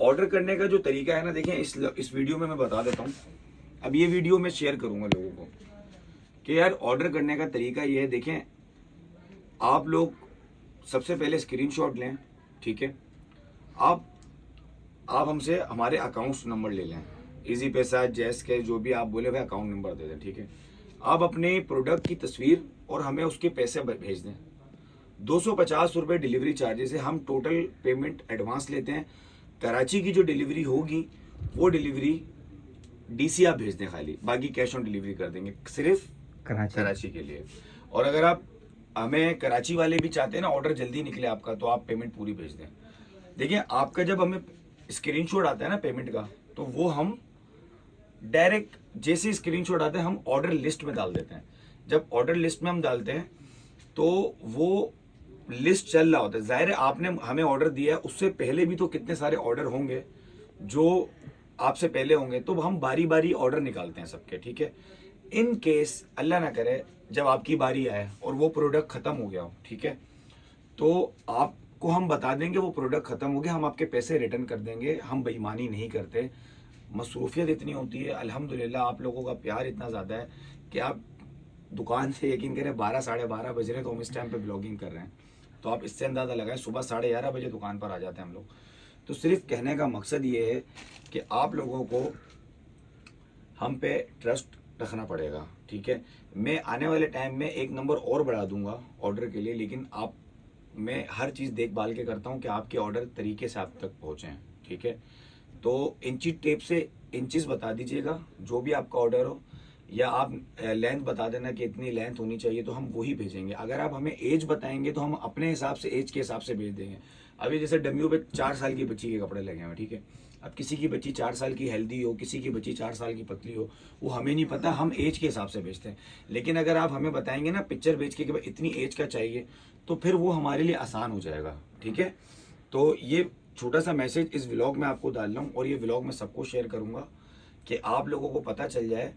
Order करने का जो तरीका है ना, देखें इस वीडियो में मैं बता देता हूँ। अब ये वीडियो मैं शेयर करूंगा लोगों को कि यार ऑर्डर करने का तरीका ये है। देखें, आप लोग सबसे पहले स्क्रीनशॉट लें, ठीक है। आप हमसे हमारे अकाउंट्स नंबर ले लें, इजी पैसा, जैस के, जो भी आप बोले भाई अकाउंट नंबर दे दें, ठीक है। आप अपने प्रोडक्ट की तस्वीर और हमें उसके पैसे भेज दें। 250 रुपये डिलीवरी चार्जेस है। हम टोटल पेमेंट एडवांस लेते हैं। कराची की जो डिलीवरी होगी वो डिलीवरी डीसी आप भेज दें खाली, बाकी कैश ऑन डिलीवरी कर देंगे सिर्फ कराची के लिए। और अगर आप हमें कराची वाले भी चाहते हैं ना ऑर्डर जल्दी निकले आपका, तो आप पेमेंट पूरी भेज दें। देखिए, आपका जब हमें स्क्रीनशॉट आता है ना पेमेंट का, तो वो हम डायरेक्ट जैसे स्क्रीनशॉट आता है हम ऑर्डर लिस्ट में डाल देते हैं। जब ऑर्डर लिस्ट में हम डालते हैं तो वो लिस्ट चल रहा होता है। जाहिर है आपने हमें ऑर्डर दिया है, उससे पहले भी तो कितने सारे ऑर्डर होंगे जो आपसे पहले होंगे, तो हम बारी बारी ऑर्डर निकालते हैं सबके, ठीक है। इन केस अल्लाह ना करे जब आपकी बारी आए और वो प्रोडक्ट खत्म हो गया हो, ठीक है, तो आपको हम बता देंगे वो प्रोडक्ट खत्म हो गया, हम आपके पैसे रिटर्न कर देंगे। हम बेईमानी नहीं करते। मसरूफियत इतनी होती है अल्हम्दुलिल्लाह, आप लोगों का प्यार इतना ज़्यादा है कि आप दुकान से यकीन करें 12 साढ़े 12 बज रहे तो हम इस टाइम पे ब्लॉगिंग कर रहे हैं। तो आप इससे अंदाज़ा लगाएं, सुबह 11:30 बजे दुकान पर आ जाते हैं हम लोग। तो सिर्फ कहने का मकसद ये है कि आप लोगों को हम पे ट्रस्ट रखना पड़ेगा, ठीक है। मैं आने वाले टाइम में एक नंबर और बढ़ा दूंगा ऑर्डर के लिए, लेकिन मैं हर चीज़ देखभाल के करता हूँ कि आपके ऑर्डर तरीके से आप तक पहुँचें, ठीक है। तो इंची टेप से इंचेस बता दीजिएगा जो भी आपका ऑर्डर हो, या आप लेंथ बता देना कि इतनी लेंथ होनी चाहिए, तो हम वही भेजेंगे। अगर आप हमें एज बताएंगे तो हम अपने हिसाब से एज के हिसाब से भेज देंगे। अभी जैसे डमियो पे 4 साल की बच्ची के कपड़े लगे हुए, ठीक है। अब किसी की बच्ची 4 साल की हेल्दी हो, किसी की बच्ची 4 साल की पतली हो, वो हमें नहीं पता, हम एज के हिसाब से भेजते हैं। लेकिन अगर आप हमें बताएंगे ना पिक्चर भेज के कि भाई इतनी एज का चाहिए, तो फिर वो हमारे लिए आसान हो जाएगा, ठीक है। तो ये छोटा सा मैसेज इस व्लॉग में आपको डाल रहा हूँ, और ये व्लॉग मैं सबको शेयर करूँगा कि आप लोगों को पता चल जाए,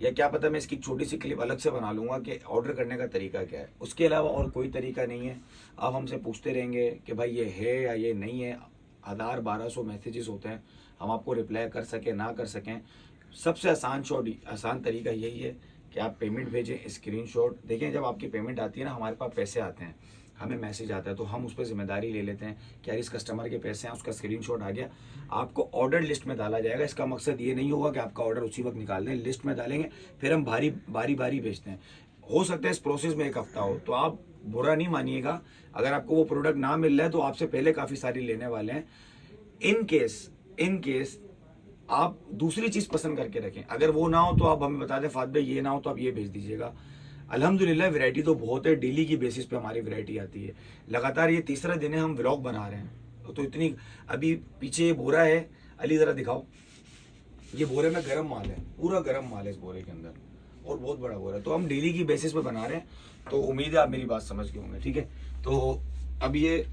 या क्या पता मैं इसकी छोटी सी क्लिप अलग से बना लूँगा कि ऑर्डर करने का तरीका क्या है। उसके अलावा और कोई तरीका नहीं है। आप हमसे पूछते रहेंगे कि भाई ये है या ये नहीं है, 1000-1200 मैसेजेस होते हैं, हम आपको रिप्लाई कर सकें ना कर सकें। सबसे आसान तरीका यही है कि आप पेमेंट भेजें, स्क्रीनशॉट देखें। जब आपकी पेमेंट आती है ना, हमारे पास पैसे आते हैं, हमें मैसेज आता है, तो हम उस पर जिम्मेदारी ले लेते हैं कि यार इस कस्टमर के पैसे हैं, उसका स्क्रीनशॉट आ गया, आपको ऑर्डर लिस्ट में डाला जाएगा। इसका मकसद ये नहीं होगा कि आपका ऑर्डर उसी वक्त निकाल दें, लिस्ट में डालेंगे, फिर हम बारी बारी भेजते हैं। हो सकता है इस प्रोसेस में 1 हफ्ता हो, तो आप बुरा नहीं मानिएगा। अगर आपको वो प्रोडक्ट ना मिल रहा है तो आपसे पहले काफ़ी सारी लेने वाले हैं। इन केस आप दूसरी चीज़ पसंद करके रखें, अगर वो ना हो तो आप हमें बता दें फात भाई ये ना हो तो आप ये भेज दीजिएगा। अल्हम्दुलिल्लाह वैरायटी तो बहुत है, डेली की बेसिस पे हमारी वैरायटी आती है। लगातार ये तीसरा दिन है हम व्लॉग बना रहे हैं, तो इतनी अभी पीछे ये बोरा है, अली ज़रा दिखाओ, ये बोरे में गर्म माल है, पूरा गर्म माल है इस बोरे के अंदर, और बहुत बड़ा बोरा है। तो हम डेली की बेसिस पे बना रहे हैं, तो उम्मीद है आप मेरी बात समझ गए होंगे, ठीक है। तो अब ये